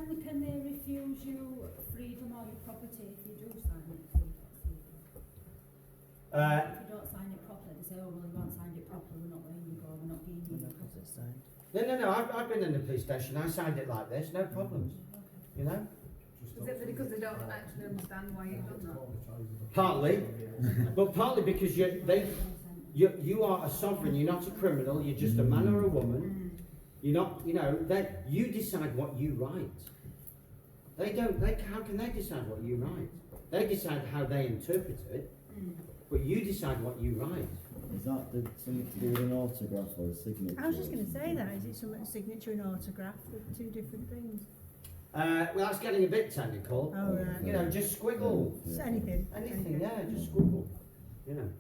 can they refuse you freedom or your property if you do sign it? If you don't sign it properly, they say, oh, well, you haven't signed it properly, we're not letting you go, we're not giving you your property. No, I've been in the police station, I signed it like this, no problems, you know? Is it because they don't actually understand why you've done that? Partly, but partly because you are a sovereign, you're not a criminal, you're just a man or a woman. You're not, you know, you decide what you write. How can they decide what you write? They decide how they interpret it, but you decide what you write. Is that something to do with an autograph or a signature? I was just going to say that. Is it something, a signature and autograph? They're two different things. Well, that's getting a bit technical. Oh, right. You know, just squiggle. Just anything. Anything, yeah, just squiggle. You know.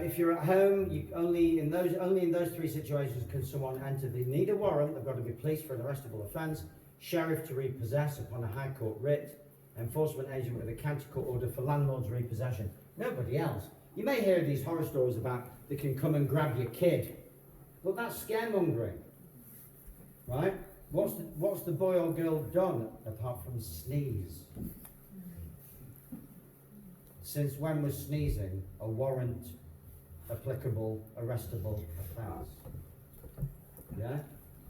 If you're at home, only in those three situations can someone enter. They need a warrant. They've got to be police for an arrestable offence, sheriff to repossess upon a High Court writ, enforcement agent with a county court order for landlord's repossession. Nobody else. You may hear these horror stories about they can come and grab your kid, but that's scaremongering, right? What's the boy or girl done apart from sneeze? Since when was sneezing a warrant applicable, arrestable offence? Yeah?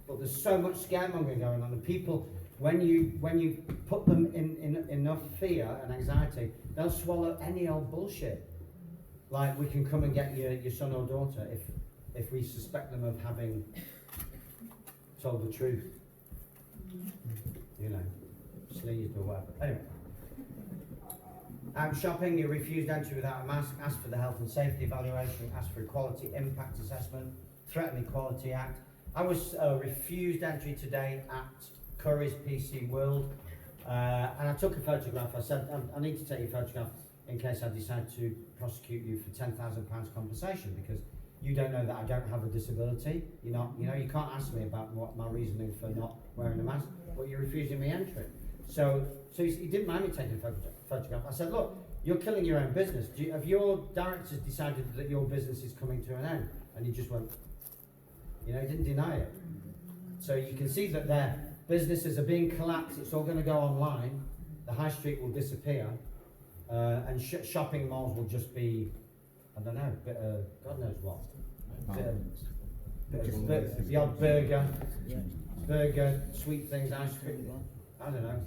But there's so much scaremongering going on, and people, when you put them in enough fear and anxiety, they'll swallow any old bullshit. Like, we can come and get your son or daughter if we suspect them of having told the truth. You know, sneezed or whatever. Anyway. Out shopping, you refused entry without a mask, asked for the health and safety evaluation, asked for equality impact assessment, threatened Equality Act. I was refused entry today at Curry's PC World, and I took a photograph. I said, I need to take your photograph in case I decide to prosecute you for £10,000 compensation, because you don't know that I don't have a disability. You can't ask me about what my reasoning for not wearing a mask, but you're refusing me entry. So he didn't mind me taking a photograph. I said, look, you're killing your own business. Have your directors decided that your business is coming to an end? And he just went, he didn't deny it. So you can see that their businesses are being collapsed. It's all going to go online. The high street will disappear. And shopping malls will just be, I don't know, God knows what. The odd burger, sweet things, ice cream, I don't know,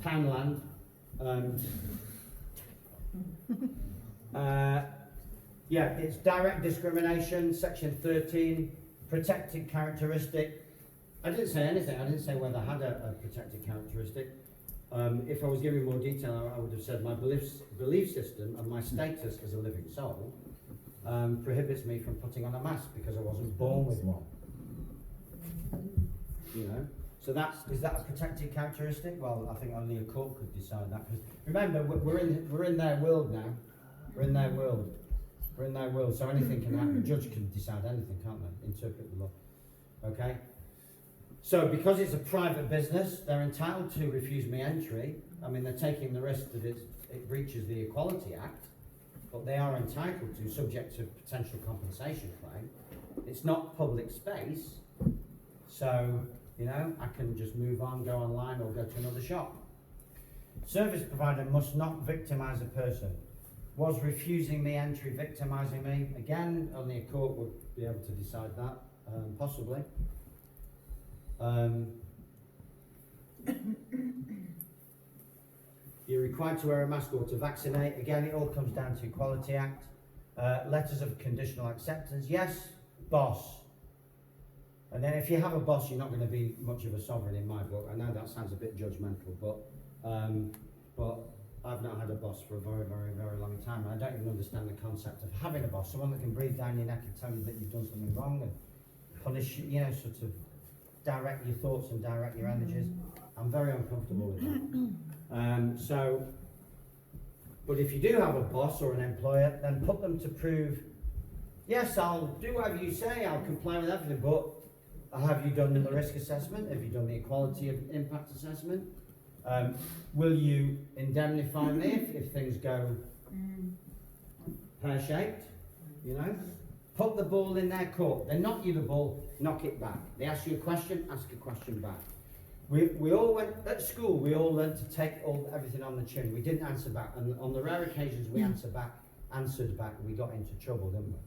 Poundland. Yeah, it's direct discrimination, section 13, protected characteristic. I didn't say anything, I didn't say whether I had a protected characteristic. If I was giving more detail, I would have said my belief system and my status as a living soul prohibits me from putting on a mask because I wasn't born with one. You know, so is that a protected characteristic? Well, I think only a court could decide that. Because remember, we're in their world now. We're in their world. We're in their world. So anything can happen. A judge can decide anything, can't they? Interpret the law. Okay. So because it's a private business, they're entitled to refuse me entry. I mean, they're taking the risk that it breaches the Equality Act, but they are entitled to, subject to potential compensation claim. It's not public space, so, I can just move on, go online, or go to another shop. Service provider must not victimise a person. Was refusing me entry victimising me? Again, only a court would be able to decide that, possibly. You're required to wear a mask or to vaccinate. Again, it all comes down to Equality Act. Letters of conditional acceptance. Yes, boss. And then if you have a boss, you're not going to be much of a sovereign in my book. I know that sounds a bit judgmental, but I've not had a boss for a very, very, very long time. And I don't even understand the concept of having a boss. Someone that can breathe down your neck and tell you that you've done something wrong and punish you, sort of direct your thoughts and direct your energies. I'm very uncomfortable with that. But if you do have a boss or an employer, then put them to prove, yes, I'll do whatever you say, I'll comply with everything, but have you done the risk assessment? Have you done the equality of impact assessment? Will you indemnify me if things go pear-shaped? Put the ball in their court. They knock you the ball, knock it back. They ask you a question, ask a question back. We all went, at school, we all learned to take everything on the chin. We didn't answer back. And on the rare occasions we answered back, we got into trouble, didn't we?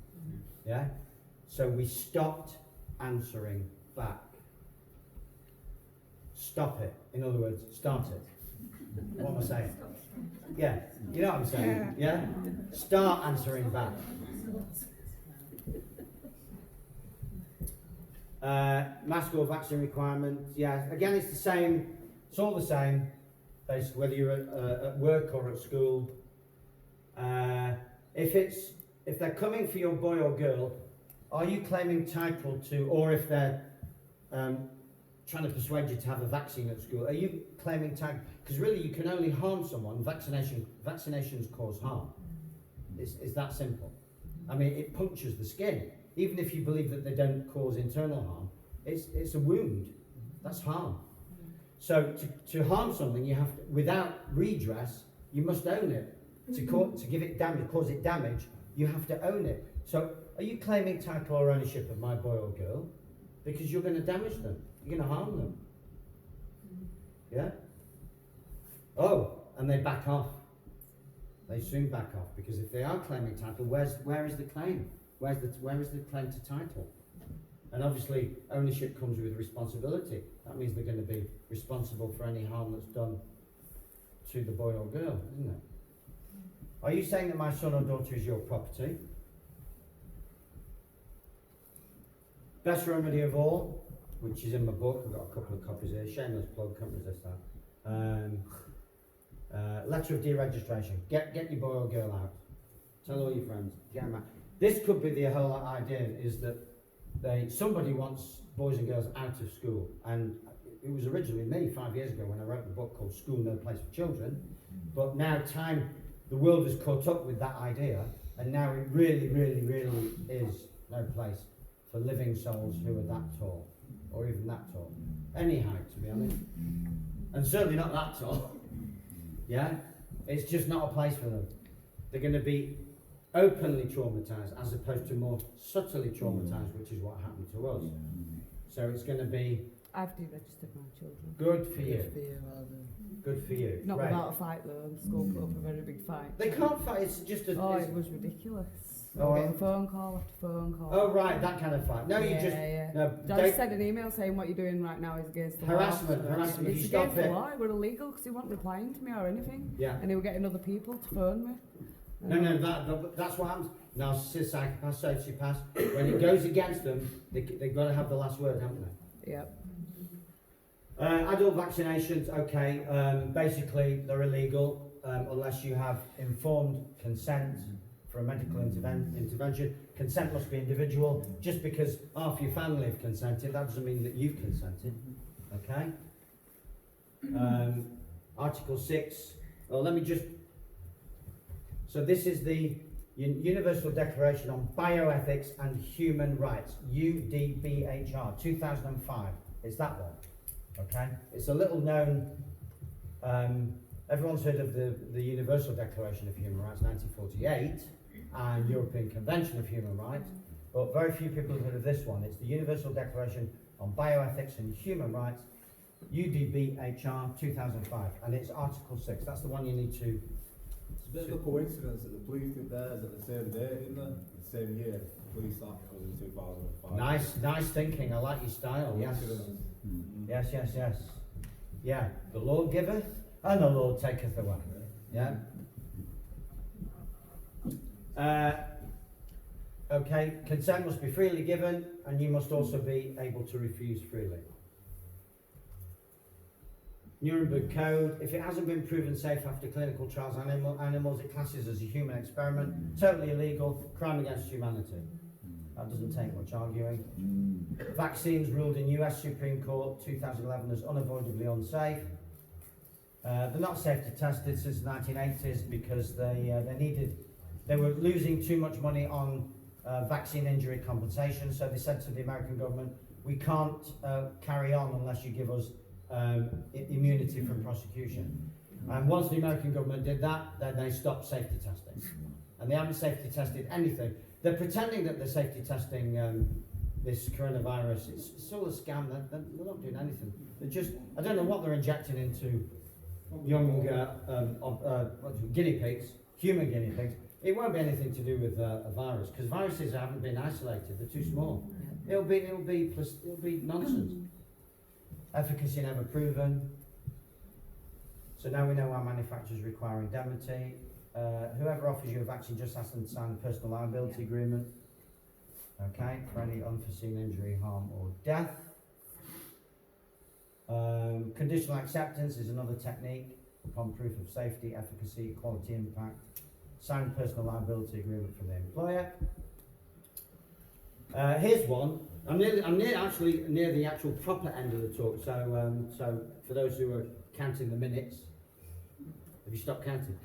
Yeah? So we stopped answering back. Stop it. In other words, start it. What am I saying? Yeah, you know what I'm saying? Yeah? Start answering back. Mask or vaccine requirements, yeah, again it's the same, it's all the same, basically, whether you're at work or at school. If they're coming for your boy or girl, are you claiming title to, or if they're trying to persuade you to have a vaccine at school, are you claiming title? Because really you can only harm someone, vaccinations cause harm. It's that simple. I mean, it punctures the skin. Even if you believe that they don't cause internal harm, it's a wound. That's harm. So to harm something, you have to, without redress, you must own it. To give it damage, cause it damage, you have to own it. So are you claiming title or ownership of my boy or girl? Because you're going to damage them. You're going to harm them. Yeah? Oh, and they back off. They soon back off, because if they are claiming title, where is the claim? Where is the claim to title? And obviously, ownership comes with responsibility. That means they're going to be responsible for any harm that's done to the boy or girl, isn't it? Are you saying that my son or daughter is your property? Best remedy of all, which is in my book, I've got a couple of copies here, shameless plug, can't resist that. Letter of deregistration. Get your boy or girl out. Tell all your friends, get them out. This could be the whole idea, is that somebody wants boys and girls out of school, and it was originally me 5 years ago when I wrote the book called School No Place for Children, but now the world has caught up with that idea, and now it really, really, really is no place for living souls who are that tall, or even that tall. Any height, to be honest. And certainly not that tall. Yeah? It's just not a place for them. They're going to be openly traumatised as opposed to more subtly traumatised, which is what happened to us. So it's going to be... I've deregistered my children. Good for you. Good for you, well done. Good for you. Not Right. without a fight though, the school put up a very big fight. They can't fight, it's just a... Oh, it's- it was ridiculous. Oh, Getting phone call after phone call. oh, right, that kind of fight. No, you just... Yeah. No, I just sent an email saying what you're doing right now is against the Harassment, law. harassment, if It's you stop against the it. law, it were illegal because they weren't replying to me or anything. Yeah. And they were getting other people to phone me. No, that's what happens. Narcissists, psychopaths, sociopaths, when it goes against them, they've got to have the last word, haven't they? Yep. Adult vaccinations, okay, basically they're illegal unless you have informed consent for a medical intervention. Consent must be individual. Just because half your family have consented, that doesn't mean that you've consented, okay? Article 6, well, let me just... So this is the Universal Declaration on Bioethics and Human Rights, UDBHR, 2005. It's that one, okay? It's a little known, everyone's heard of the Universal Declaration of Human Rights, 1948, and European Convention of Human Rights, but very few people have heard of this one. It's the Universal Declaration on Bioethics and Human Rights, UDBHR 2005, and it's Article 6. That's the one you need to... It's a bit of a coincidence that the police did theirs at the same day, isn't it? The same year. The police act was in 2005. Nice thinking. I like your style. Yes. Coincidence. Yes. Yeah. The Lord giveth, and the Lord taketh away. Yeah. Okay. Consent must be freely given, and you must also be able to refuse freely. Nuremberg Code, if it hasn't been proven safe after clinical trials on animals, it classes as a human experiment, totally illegal, crime against humanity. That doesn't take much arguing. Vaccines ruled in US Supreme Court 2011 as unavoidably unsafe. They're not safety tested since the 1980s because they were losing too much money on vaccine injury compensation, so they said to the American government, we can't carry on unless you give us immunity from prosecution. And once the American government did that, then they stopped safety testing. And they haven't safety tested anything. They're pretending that they're safety testing this coronavirus, it's all a scam. They're not doing anything. They're just, I don't know what they're injecting into young guinea pigs, human guinea pigs. It won't be anything to do with a virus, because viruses haven't been isolated. They're too small. It'll be nonsense. Efficacy never proven. So now we know our manufacturers require indemnity. Whoever offers you a vaccine just has to sign a personal liability agreement. Okay, for any unforeseen injury, harm, or death. Conditional acceptance is another technique upon proof of safety, efficacy, quality, impact. Signed personal liability agreement from the employer. Here's one. I'm actually near the actual proper end of the talk. So for those who are counting the minutes, have you stopped counting?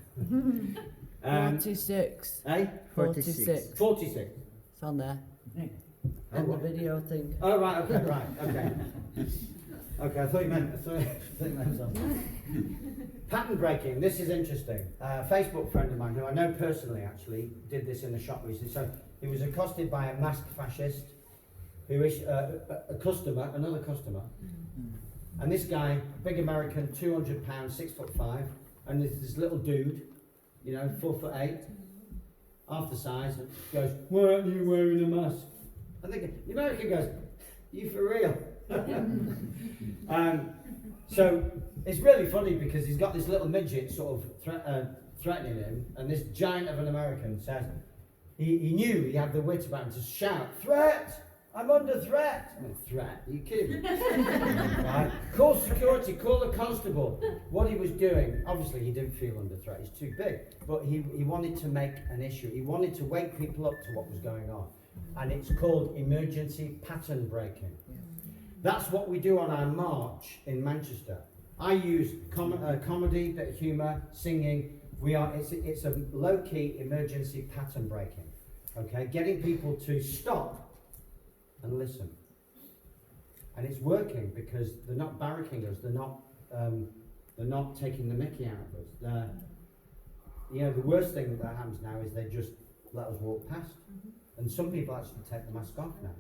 46. Eh? 46. 46. It's on there. Oh, And the what? video thing. Oh right. Okay. Okay, I thought you meant something. Pattern breaking, this is interesting. A Facebook friend of mine, who I know personally actually, did this in the shop recently. So he was accosted by a masked fascist, who is another customer. And this guy, big American, 200 pounds, 6'5", and this little dude, 4'8", half the size, goes, "Why aren't you wearing a mask?" And the American goes, "You for real?" So it's really funny because he's got this little midget sort of threatening him, and this giant of an American says, he knew he had the wit about him to shout, "Threat! I'm under threat!" I mean, threat? Are you kidding me? Right? Call security, call the constable. What he was doing, obviously he didn't feel under threat, he's too big, but he wanted to make an issue. He wanted to wake people up to what was going on. And it's called emergency pattern breaking. That's what we do on our march in Manchester. I use comedy, bit of humour, singing. It's a low-key emergency pattern breaking. Okay, getting people to stop and listen. And it's working because they're not barracking us. They're not taking the mickey out of us. The worst thing that happens now is they just let us walk past. And some people actually take the mask off now.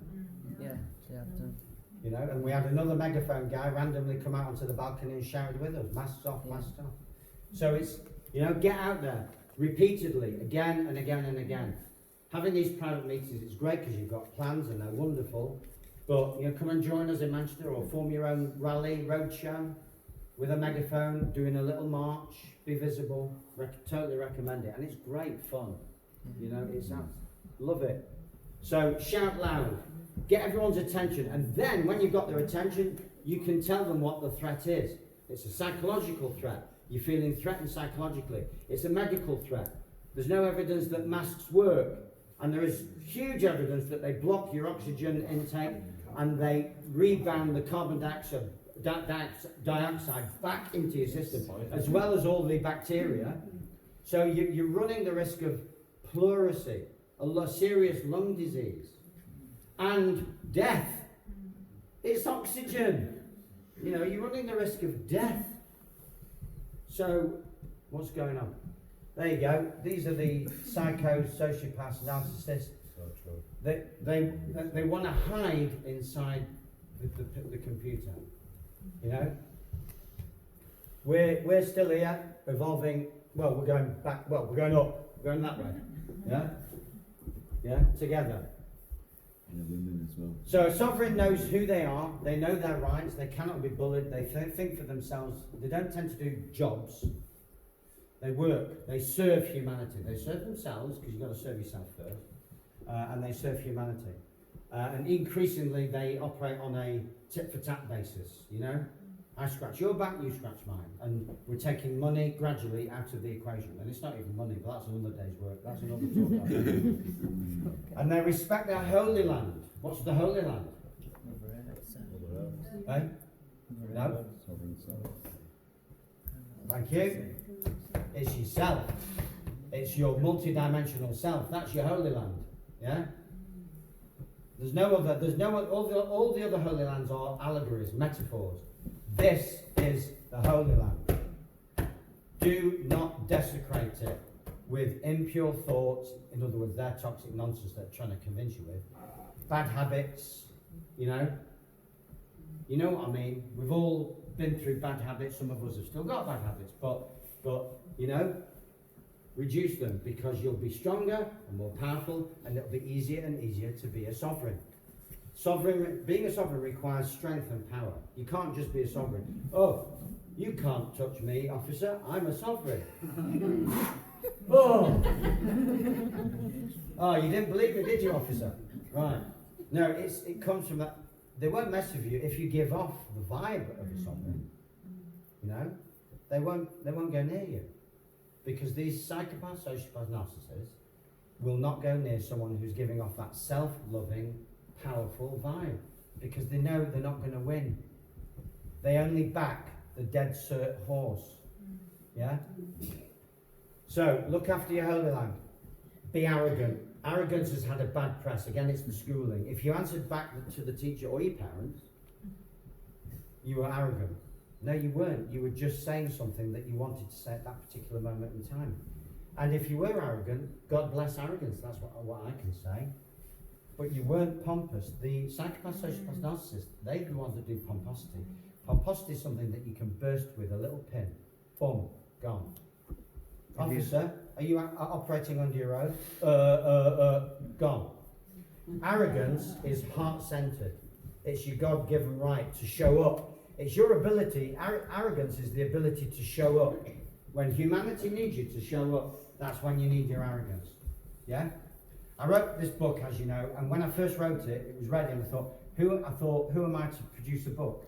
Yeah, they have done. And we had another megaphone guy randomly come out onto the balcony and shouted with us, "Masks off, masks off." So it's, get out there repeatedly, again and again and again. Having these private meetings, it's great because you've got plans and they're wonderful. But, come and join us in Manchester or form your own rally, roadshow with a megaphone, doing a little march, be visible. Totally recommend it. And it's great fun. It's love it. So shout loud. Get everyone's attention, and then when you've got their attention, you can tell them what the threat is. It's a psychological threat. You're feeling threatened psychologically. It's a medical threat. There's no evidence that masks work, and there is huge evidence that they block your oxygen intake and they rebound the carbon dioxide back into your system, as well as all the bacteria. So you're running the risk of pleurisy, a serious lung disease, and death. It's oxygen. You're running the risk of death. So, what's going on? There you go. These are the psychos, sociopaths, narcissists. They want to hide inside the computer. We're still here, evolving. Well, we're going back. Well, we're going up. We're going that way. Yeah, together. And the women as well. So a sovereign knows who they are, they know their rights, they cannot be bullied, they think for themselves, they don't tend to do jobs, they work, they serve humanity. They serve themselves, because you've got to serve yourself first, and they serve humanity. And increasingly they operate on a tit-for-tat basis, I scratch your back, you scratch mine. And we're taking money gradually out of the equation. And it's not even money, but that's another day's work. That's another talk. And they respect their holy land. What's the holy land? Eh? No? Thank you. It's yourself. It's your multi-dimensional self. That's your holy land. Yeah? There's no other, all the other holy lands are allegories, metaphors. This is the Holy Land. Do not desecrate it with impure thoughts, in other words, their toxic nonsense they're trying to convince you with, bad habits, You know what I mean? We've all been through bad habits. Some of us have still got bad habits, but reduce them, because you'll be stronger and more powerful, and it'll be easier and easier to be a sovereign. Being a sovereign requires strength and power. You can't just be a sovereign. Oh, you can't touch me, officer. I'm a sovereign. Oh, you didn't believe me, did you, officer? Right. No, it comes from that. They won't mess with you if you give off the vibe of a sovereign. They won't go near you, because these psychopaths, sociopaths, narcissists will not go near someone who's giving off that self-loving, powerful vibe, because they know they're not going to win. They only back the dead cert horse. Yeah. So look after your holy land. Be arrogant. Arrogance has had a bad press. Again, it's the schooling. If you answered back to the teacher or your parents, you were arrogant. No, you weren't. You were just saying something that you wanted to say at that particular moment in time. And if you were arrogant, God bless arrogance. That's what I can say. But you weren't pompous. The psychopaths, sociopaths, narcissists, they're the ones that do pomposity. Pomposity is something that you can burst with a little pin. Boom, gone. Officer, are you operating under your oath? Gone. Arrogance is heart-centered. It's your God-given right to show up. It's your ability. Arrogance is the ability to show up. When humanity needs you to show up, that's when you need your arrogance. Yeah? I wrote this book, as you know, and when I first wrote it, it was ready, and I thought, who am I to produce a book?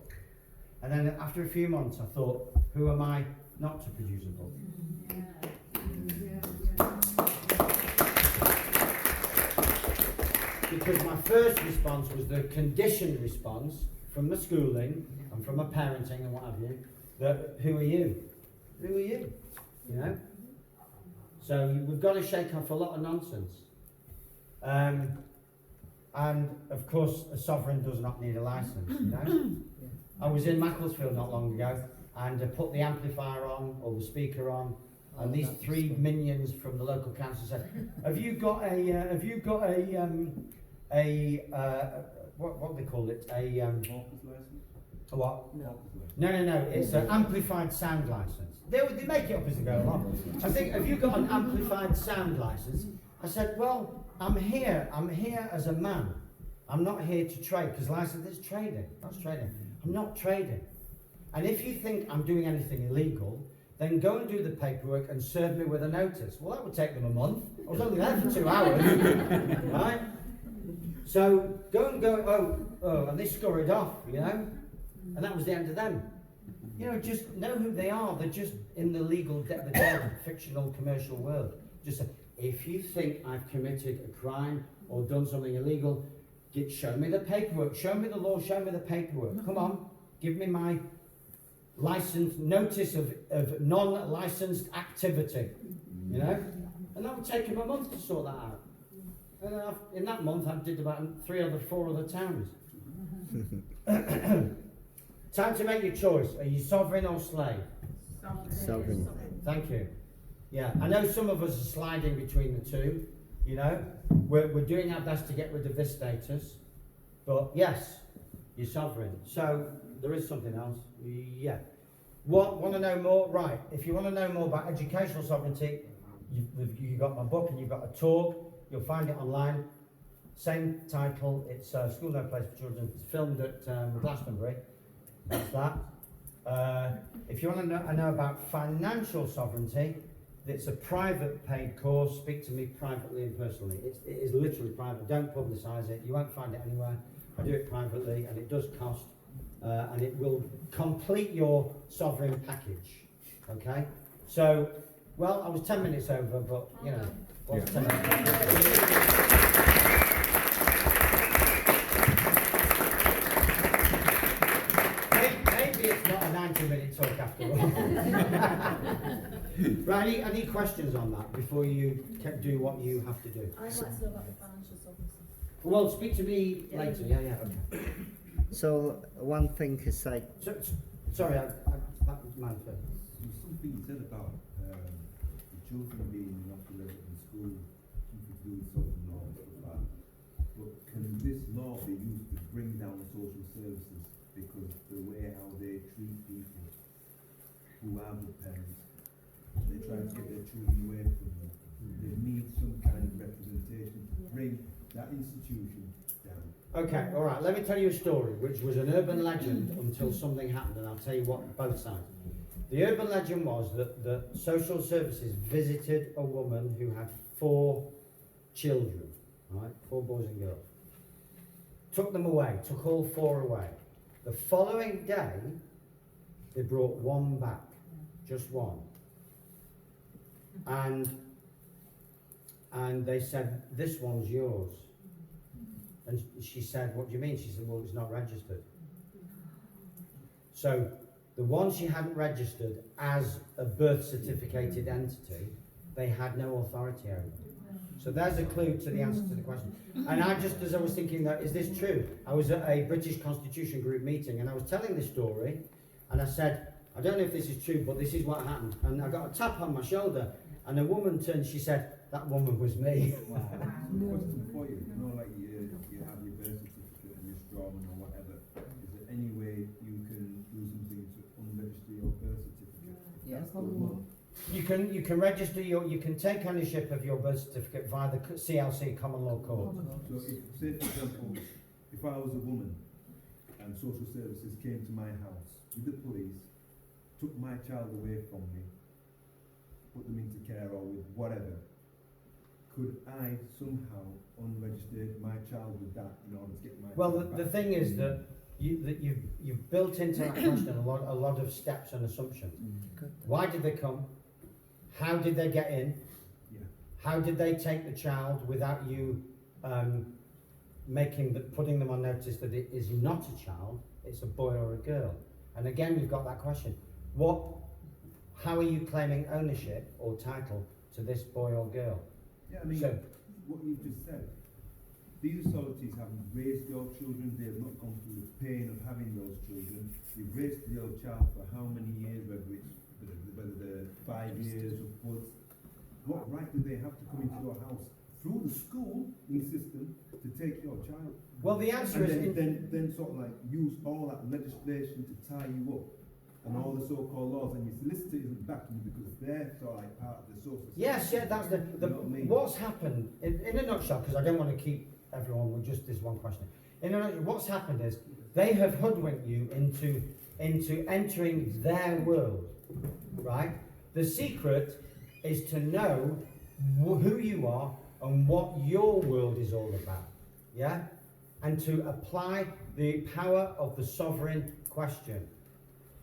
And then after a few months, I thought, who am I not to produce a book? Because my first response was the conditioned response from the schooling and from my parenting and what have you, that who are you? Who are you? So we've got to shake off a lot of nonsense. And of course, a sovereign does not need a license, I was in Macclesfield not long ago, and I put the amplifier on, or the speaker on, and these three minions from the local council said, have you got what they call it? A what? No, it's an amplified sound license. They make it up as they go along. I think, have you got an amplified sound license? I said, well, I'm here as a man. I'm not here to trade, because license is trading. That's trading. I'm not trading. And if you think I'm doing anything illegal, then go and do the paperwork and serve me with a notice. Well, that would take them a month. I was only there for 2 hours, right? So go, and they scurried off, and that was the end of them. Just know who they are. They're just in the legal, the dead, fictional, commercial world. Just say, if you think I've committed a crime or done something illegal, show me the paperwork, show me the law, show me the paperwork. Come on, give me my notice of non-licensed activity, and that would take him a month to sort that out. And in that month, I did about 4 other towns. Time to make your choice. Are you sovereign or slave? Sovereign. Thank you. Yeah, I know some of us are sliding between the two. We're doing our best to get rid of this status, but yes, you're sovereign. So there is something else. Yeah. Want to know more? Right. If you want to know more about educational sovereignty, you've got my book and you've got a talk. You'll find it online. Same title. It's School No Place for Children. It's filmed at Glastonbury. That's that. If you want to know about financial sovereignty, it's a private paid course. Speak to me privately and personally. It is literally private. Don't publicise it. You won't find it anywhere. I do it privately, and it does cost, and it will complete your sovereign package. Okay? So, well, I was 10 minutes over, but, what's 10 minutes? Maybe it's not a 90-minute talk after all. Right, any questions on that before you do what you have to do? I'd like to know about the financial sovereignty. Well, speak to me later. Yeah, okay. So one thing is like, Sorry, that was mine first. Something you said about the children being inoculated in school, something to do with something or stuff like that. But can this law be used to bring down the social services because the way how they treat people who are good parents, they try to get their children away from them. They need some kind of representation to bring that institution down. Okay, all right. Let me tell you a story, which was an urban legend until something happened, and I'll tell you what both sides. The urban legend was that the social services visited a woman who had 4 children, right? 4 boys and girls. Took them away, took all 4 away. The following day, they brought 1 back, just 1. And they said, this one's yours. And she said, what do you mean? She said, well, it's not registered. So the one she hadn't registered as a birth certificated entity, they had no authority over. So there's a clue to the answer to the question. And I just, as I was thinking that, is this true? I was at a British Constitution Group meeting and I was telling this story and I said, I don't know if this is true, but this is what happened. And I got a tap on my shoulder and a woman turned, she said, that woman was me. Wow. Question for you, you know, like you have your birth certificate and your strawman or whatever. Is there any way you can do something to unregister your birth certificate? Yes. You can register you can take ownership of your birth certificate via the CLC Common Law Court. So if, say for example, if I was a woman and social services came to my house with the police, took my child away from me, put them into care or with whatever, could I somehow unregister my child with that in order to get my Well, child the back? thing is that you've built into that question a lot of steps and assumptions. Why did they come? How did they get in? Yeah. How did they take the child without you putting them on notice that it is not a child, it's a boy or a girl? And again, we've got that question. How are you claiming ownership or title to this boy or girl? Yeah, I mean, So- what you've just said, these authorities haven't raised your children, they have not gone through the pain of having those children. You've raised your child for how many years, whether they're 5 years upwards. What right do they have to come into your house through the schooling system to take your child? Well, the answer is... then sort of like use all that legislation to tie you up and all the so-called laws, and your solicitor isn't backing you because they're sort of like part of the social system. Yes, yeah, that's the You know what I mean? what's happened, in a nutshell, because I don't want to keep everyone with just this one question. In a nutshell, what's happened is they have hoodwinked you into entering their world, right? The secret is to know who you are and what your world is all about, yeah? And to apply the power of the sovereign question.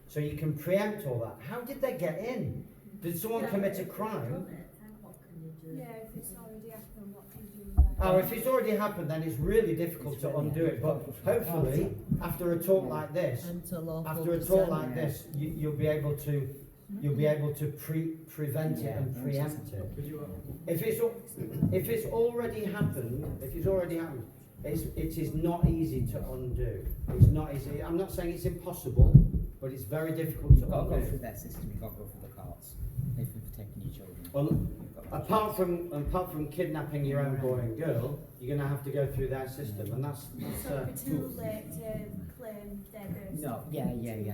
So you can preempt all that. How did they get in? Did someone commit a crime? Yeah, if it's already happened, what can you do then? Oh, if it's already happened, then it's really difficult to undo it. But hopefully, after a talk like this, you'll be able to prevent it and preempt it. If it's already happened, it is not easy to undo. It's not easy. I'm not saying it's impossible, but it's very difficult to You've got to go undo. through their system, you've got to go through the courts if you're protecting your children. Well, apart from kidnapping your own boy and girl, you're going to have to go through their system, and that's So it'd be too late to claim their birth No, yeah. I think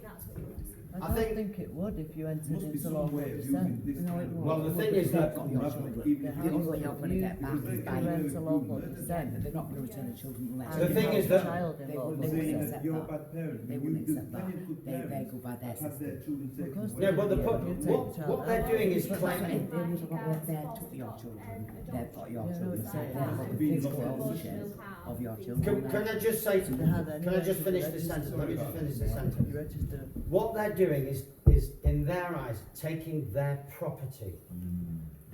that's what you're saying. I I don't think- think it would if you entered Must be into some lawful way of descent. using this No, kind it of- won't. Well, the thing is that- Got your children. The The only way you're going to get back is you by can enter lawful Yeah, descent. but they're not going to return the children unless The thing is that- child they involved. wouldn't Saying accept that you're a that. bad parent, They you wouldn't do accept that. plenty of good They parents go by their have had their system. children taken Because away. No, but Yeah, what they're doing is But claiming. they would have got what they took your children, they've got your Yeah, children, no, it's they've like got the being physical lost ownership of your children. Can I just say? They had Can I just finish this registered- sentence? Let me just finish this You sentence. register. What they're doing is in their eyes taking their property.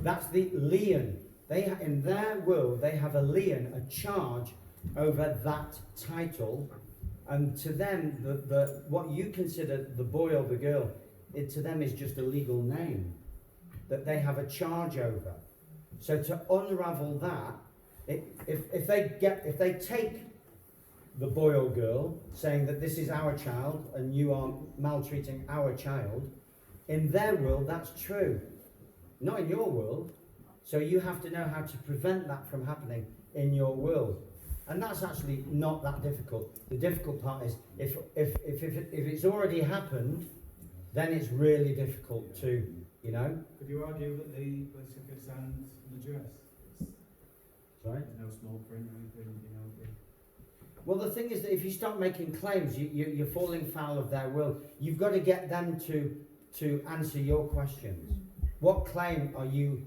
That's the lien. In their world, they have a lien, a charge over that title, and to them, what you consider the boy or the girl, to them is just a legal name that they have a charge over. So to unravel that, if they take the boy or girl, saying that this is our child and you are maltreating our child, in their world that's true, not in your world. So you have to know how to prevent that from happening in your world. And that's actually not that difficult. The difficult part is if it's already happened, then it's really difficult to, you know. Could you argue that the birth certificate and an address? Sorry? There's no small print or anything, you know. Well, the thing is that if you start making claims, you're falling foul of their will. You've got to get them to answer your questions. What claim are you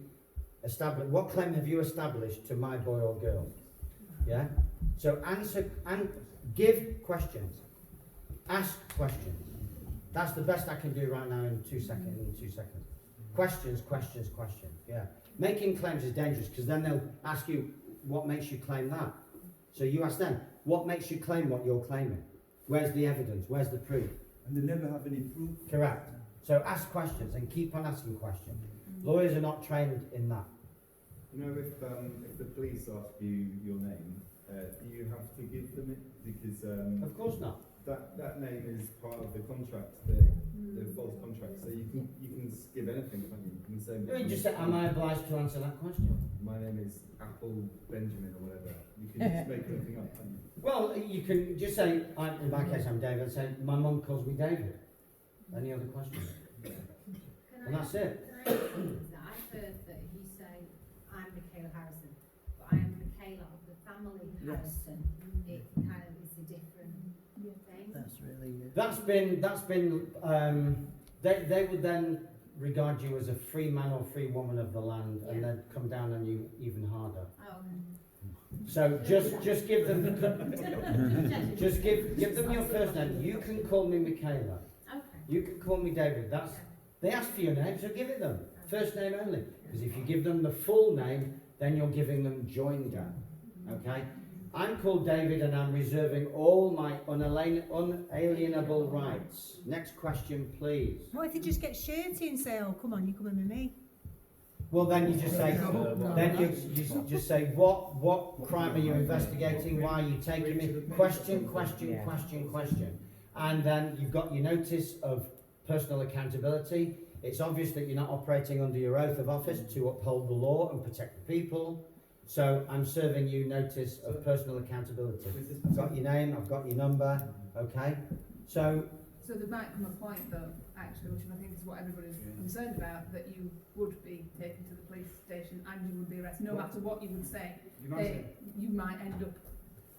established? What claim have you established to my boy or girl? Yeah. So answer and give questions. Ask questions. That's the best I can do right now in 2 seconds. Questions. Yeah. Making claims is dangerous because then they'll ask you what makes you claim that. So you ask them, what makes you claim what you're claiming? Where's the evidence? Where's the proof? And they never have any proof. Correct. So ask questions and keep on asking questions. Lawyers are not trained in that. You know, if the police ask you your name, do you have to give them it? Because Of course not. that name is part of the contract, the false contract. So you can give anything, can't you? You can say. You just say, am I obliged to answer that question? My name is Apple Benjamin or whatever. You can just make anything up, can't you? Well, you can just say, in my case, I'm David. Say, my mum calls me David. Any other questions? And that's it. I've heard that if you say, I'm Michaela Harrison, but I am Michaela of the family Harrison, it kind of is a different thing. That's really good. That's been. They would then regard you as a free man or free woman of the land, and Yeah. they'd come down on you even harder. Oh, So just give them just give them your first name. You can call me Michaela. okay. You can call me David. They ask for your name, so give it them. First name only. Because if you give them the full name, then you're giving them joinder. Okay? I'm called David and I'm reserving all my unalienable rights. Next question, please. What if they just get shirty and say, oh, come on, you're coming with me? Well, then you just say, you just say, what crime are you investigating? Why are you taking me? Question. And then you've got your notice of personal accountability. It's obvious that you're not operating under your oath of office to uphold the law and protect the people. So I'm serving you notice of personal accountability. I've got your name, I've got your number, okay? So there might come a point though, actually, which I think is what everybody's concerned about, that you would be taken to the police station and you would be arrested. No matter what you would say, you might end up.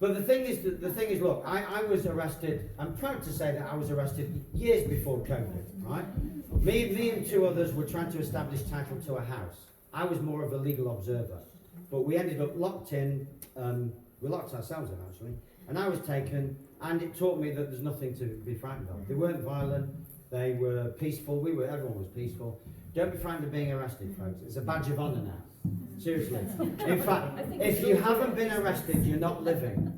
But the thing is, look, I was arrested. I'm proud to say that I was arrested years before COVID, right? Me and two others were trying to establish title to a house. I was more of a legal observer, but we ended up locked in. We locked ourselves in actually, and I was taken. And it taught me that there's nothing to be frightened of. They weren't violent. They were peaceful. Everyone was peaceful. Don't be frightened of being arrested, folks. It's a badge of honour now. Seriously. In fact, if you haven't been arrested, you're not living.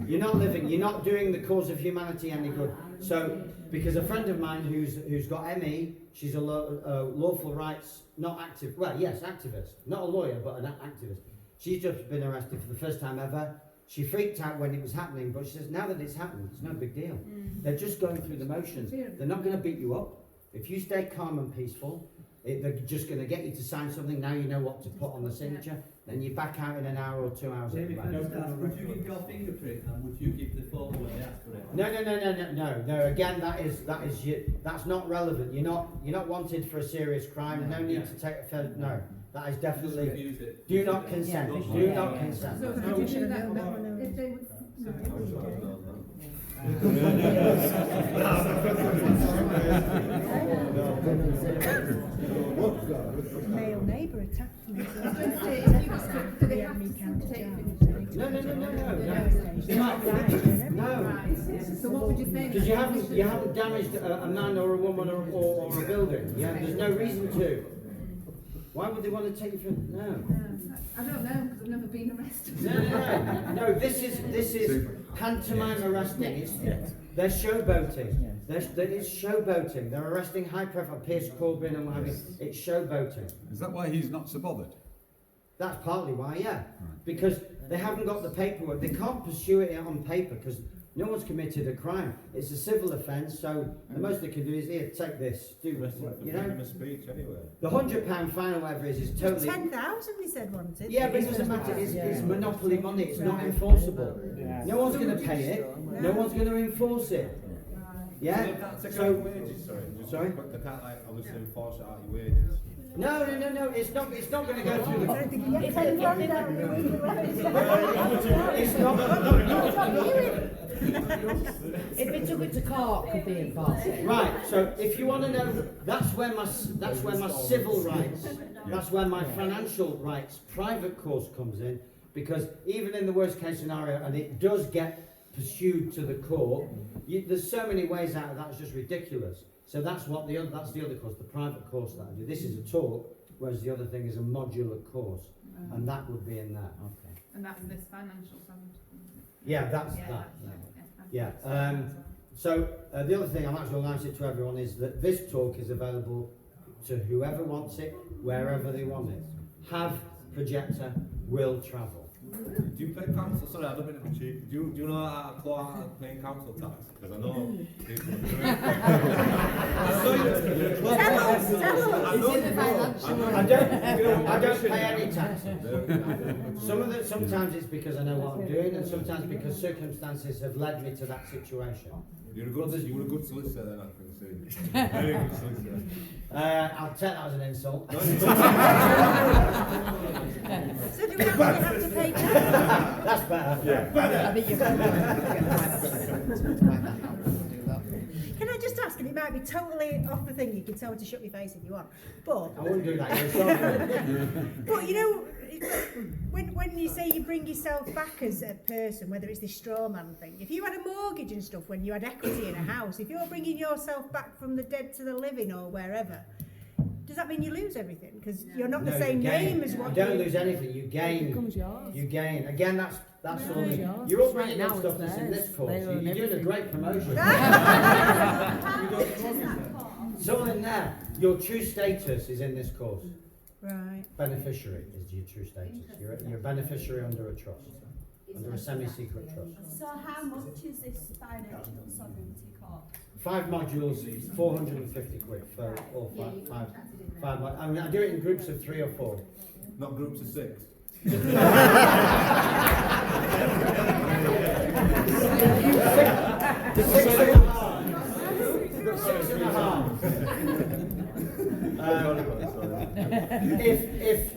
You're not living. You're not doing the cause of humanity any good. So, because a friend of mine who's got ME, she's a lawful rights, not active. Well, yes, activist. Not a lawyer, but an activist. She's just been arrested for the first time ever. She freaked out when it was happening, but she says, now that it's happened, it's no big deal. They're just going through the motions. They're not going to beat you up. If you stay calm and peaceful, they're just going to get you to sign something. Now you know what to put on the signature. Then you're back out in an hour or 2 hours. David, would you give your fingerprint and would you give the photo when they ask for it? No. Again, that's not relevant. You're not wanted for a serious crime. No need to take a no. That is definitely. Do not consent. Do not consent. So could you do that if they would? Male neighbour attacked me. Do they have to take fingerprints? No. So what would you say? Because you haven't damaged a man or a woman or a building. Yeah, there's no reason to. Why would they want to take you from? No. I don't know because I've never been arrested. No. This is pantomime arresting. They're showboating. It's showboating. They're arresting high-profile Pierce Corbyn and what have you. It's showboating. Is that why he's not so bothered? That's partly why, yeah. Because they haven't got the paperwork. They can't pursue it on paper because No one's committed a crime. It's a civil offence, so the most they can do is, here, take this, do this, you know? Freedom of speech anyway. The £100 fine or whatever is totally... 10,000 we said, wasn't it? Yeah, but it doesn't matter. It's monopoly money. It's not enforceable. No one's going to pay it. No one's going to enforce it. Yeah. So they can't take out your wages. Sorry. They can't like obviously enforce it out your wages. No. It's not going to go through the. It's not. If it took it to court, could be enforced. Right. So if you want to know, that's where my civil rights, that's where my financial rights private course comes in, because even in the worst case scenario, and it does get pursued to the court, there's so many ways out of that. It's just ridiculous. So that's the other course, the private course that I do. This is a talk, whereas the other thing is a modular course, and that would be in that. Okay. And that's this financial summit. Yeah, that's that. Yeah. So the other thing, I'm actually announcing it to everyone, is that this talk is available to whoever wants it, wherever they want it. Have projector, will travel. Do you pay council? Sorry, I don't mean to be cheeky. Do you know how to claw out of paying council tax? Because I know people do it. I don't pay any taxes. Sometimes it's because I know what I'm doing, and sometimes because circumstances have led me to that situation. You were a good solicitor then, I can see. Very good solicitor. I'll take that as an insult. So do we actually have to pay tax? That's better. Yeah. I think you've got Can I just ask, and it might be totally off the thing, you can tell me to shut your face if you want, but... I wouldn't do that, you're sorry. But you know, when you say you bring yourself back as a person, whether it's this straw man thing, if you had a mortgage and stuff when you had equity in a house, if you're bringing yourself back from the dead to the living or wherever, does that mean you lose everything? Because you're not the same name as what you don't lose anything, you gain. It becomes yours. You gain. Again, that's all the... Yours. You're all Right bringing now up stuff it's that's in theirs. this course. They You're own doing a everything. great promotion. It's all in there. Your true status is in this course. Right. Beneficiary is your true status. You're a beneficiary under a trust, under a semi-secret trust. So how much is this financial sovereignty cost? 5 modules, 450 quid for all five. I mean, I do it in groups of 3 or 4. Not groups of 6.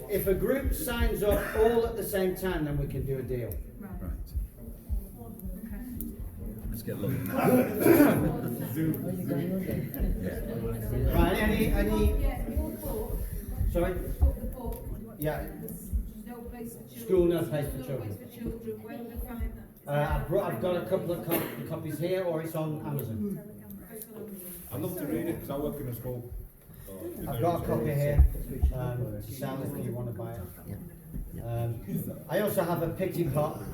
If a group signs up all at the same time, then we can do a deal. Right. Let's get looking. Right, any sorry? Yeah. School, no place for children. I've got a couple of copies here, or it's on Amazon. I'd love to read it because I work in a school. I've got a copy here to sell if you want to buy it. I also have a pity pot